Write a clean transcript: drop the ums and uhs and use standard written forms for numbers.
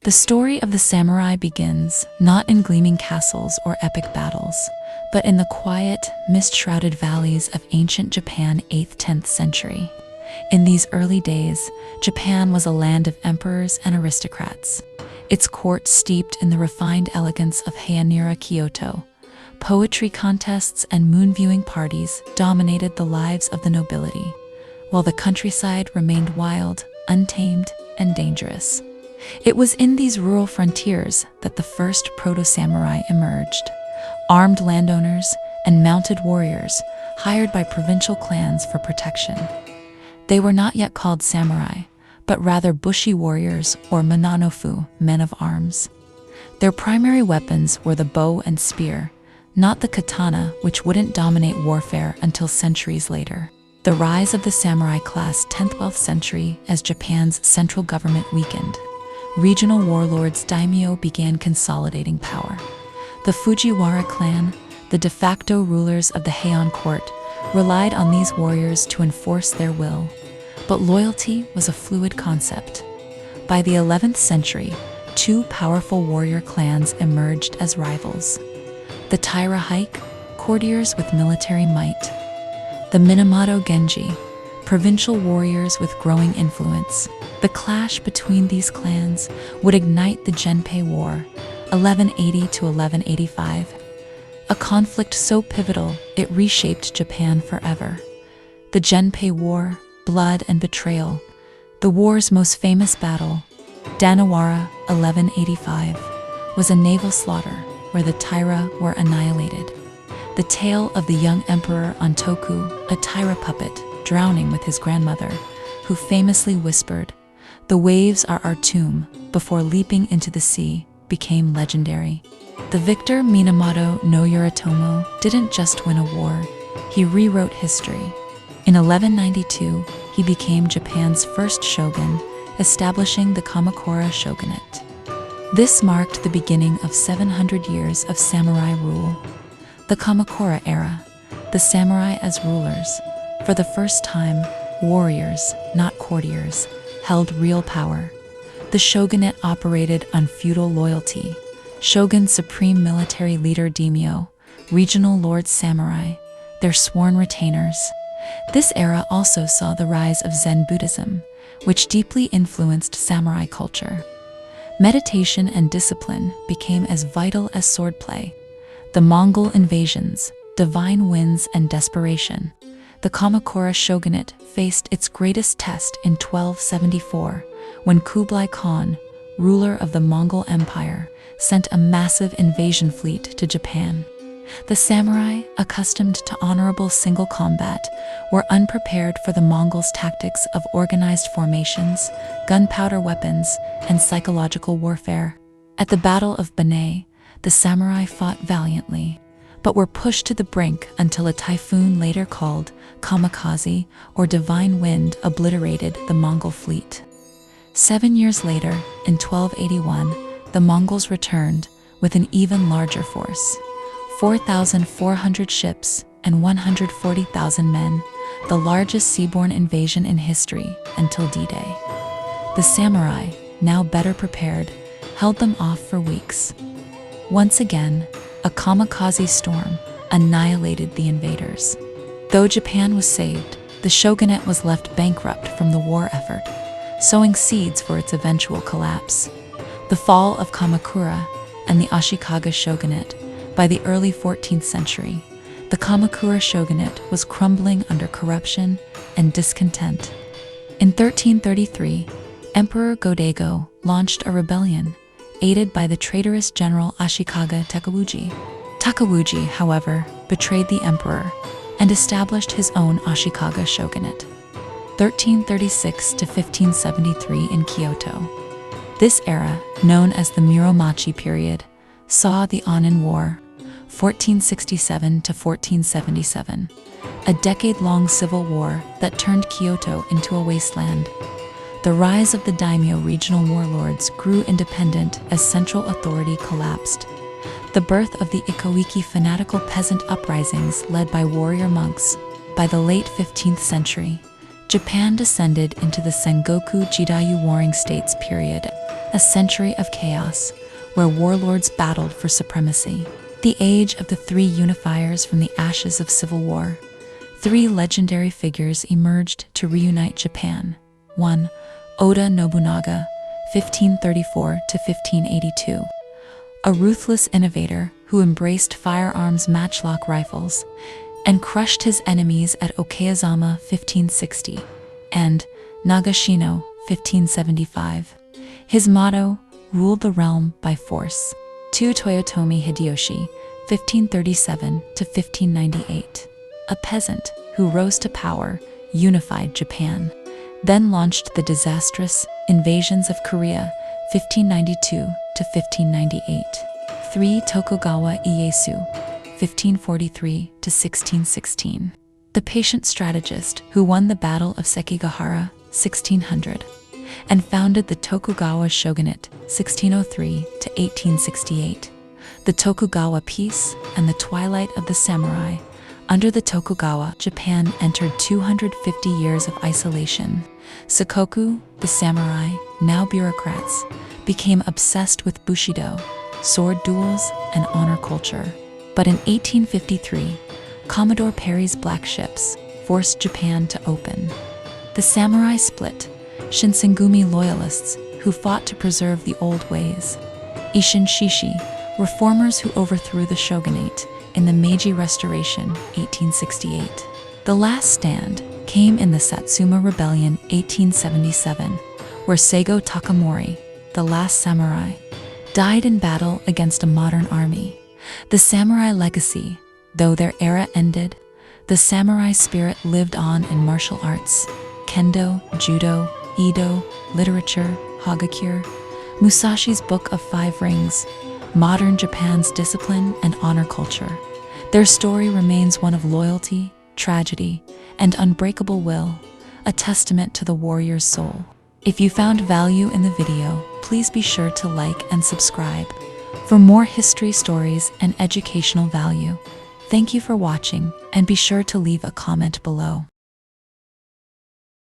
The story of the samurai begins not in gleaming castles or epic battles, but in the quiet, mist-shrouded valleys of ancient Japan, 8th–10th century. In these early days, Japan was a land of emperors and aristocrats. Its court steeped in the refined elegance of Heian-era Kyoto. Poetry contests and moon-viewing parties dominated the lives of the nobility, while the countryside remained wild, untamed, and dangerous. It was in these rural frontiers that the first proto-samurai emerged. Armed landowners and mounted warriors hired by provincial clans for protection. They were not yet called samurai, but rather bushi warriors or mananofu, men of arms. Their primary weapons were the bow and spear, not the katana, which wouldn't dominate warfare until centuries later. The rise of the samurai class 10th–12th century as Japan's central government weakened. Regional warlords daimyo began consolidating power. The Fujiwara clan, the de facto rulers of the Heian court, relied on these warriors to enforce their will. But loyalty was a fluid concept. By the 11th century, two powerful warrior clans emerged as rivals. The Taira Hike, courtiers with military might. The Minamoto Genji, provincial warriors with growing influence. The clash between these clans would ignite the Genpei War, 1180 to 1185. A conflict so pivotal it reshaped Japan forever. The Genpei War, blood and betrayal. The war's most famous battle, Danawara, 1185, was a naval slaughter where the Taira were annihilated. The tale of the young emperor Antoku, a Taira puppet, drowning with his grandmother, who famously whispered, "The waves are our tomb," before leaping into the sea, became legendary. The victor Minamoto no Yoritomo didn't just win a war, he rewrote history. In 1192, he became Japan's first shogun, establishing the Kamakura shogunate. This marked the beginning of 700 years of samurai rule. The Kamakura era, the samurai as rulers. For the first time, warriors, not courtiers, held real power. The shogunate operated on feudal loyalty. Shogun's supreme military leader daimyo, regional lords samurai, their sworn retainers. This era also saw the rise of Zen Buddhism, which deeply influenced samurai culture. Meditation and discipline became as vital as swordplay. The Mongol invasions, divine winds and desperation. The Kamakura shogunate faced its greatest test in 1274, when Kublai Khan, ruler of the Mongol Empire, sent a massive invasion fleet to Japan. The samurai, accustomed to honorable single combat, were unprepared for the Mongols' tactics of organized formations, gunpowder weapons, and psychological warfare. At the Battle of Banei, the samurai fought valiantly, but were pushed to the brink until a typhoon later called kamikaze or divine wind obliterated the Mongol fleet. 7 years later, in 1281, the Mongols returned with an even larger force. 4,400 ships and 140,000 men, the largest seaborne invasion in history until D-Day. The samurai, now better prepared, held them off for weeks. Once again, a kamikaze storm annihilated the invaders. Though Japan was saved, the shogunate was left bankrupt from the war effort, sowing seeds for its eventual collapse. The fall of Kamakura and the Ashikaga shogunate. By the early 14th century, the Kamakura shogunate was crumbling under corruption and discontent. In 1333, Emperor Go-Daigo launched a rebellion, aided by the traitorous general Ashikaga Takeuji. Takeuji, however, betrayed the emperor and established his own Ashikaga shogunate. 1336 to 1573 in Kyoto. This era, known as the Muromachi period, saw the Onin War, 1467 to 1477, a decade-long civil war that turned Kyoto into a wasteland. The rise of the daimyo regional warlords grew independent as central authority collapsed. The birth of the Ikoiki fanatical peasant uprisings led by warrior monks. By the late 15th century, Japan descended into the Sengoku Jidai Warring States period, a century of chaos where warlords battled for supremacy. The age of the three unifiers from the ashes of civil war. Three legendary figures emerged to reunite Japan. 1. Oda Nobunaga, 1534 to 1582. A ruthless innovator who embraced firearms matchlock rifles and crushed his enemies at Okayazama 1560 and Nagashino 1575. His motto, ruled the realm by force. 2. Toyotomi Hideyoshi, 1537 to 1598. A peasant who rose to power, unified Japan, then launched the disastrous invasions of Korea 1592 to 1598. 3. Tokugawa Ieyasu, 1543 to 1616. The patient strategist who won the Battle of Sekigahara 1600 and founded the Tokugawa shogunate 1603 to 1868. The Tokugawa peace and the twilight of the samurai. Under the Tokugawa, Japan entered 250 years of isolation. Sengoku, the samurai, now bureaucrats, became obsessed with bushidō, sword duels, and honor culture. But in 1853, Commodore Perry's black ships forced Japan to open. The samurai split, Shinsengumi loyalists who fought to preserve the old ways. Isshin Shishi, reformers who overthrew the shogunate in the Meiji Restoration 1868. The last stand came in the Satsuma Rebellion 1877, where Seigo Takamori, the last samurai, died in battle against a modern army. The samurai legacy, though their era ended, the samurai spirit lived on in martial arts, kendo, judo, Edo, literature, hagakure, Musashi's Book of Five Rings, modern Japan's discipline and honor culture. Their story remains one of loyalty, tragedy, and unbreakable will, a testament to the warrior's soul. If you found value in the video, please be sure to like and subscribe for more history stories and educational value. Thank you for watching, and be sure to leave a comment below.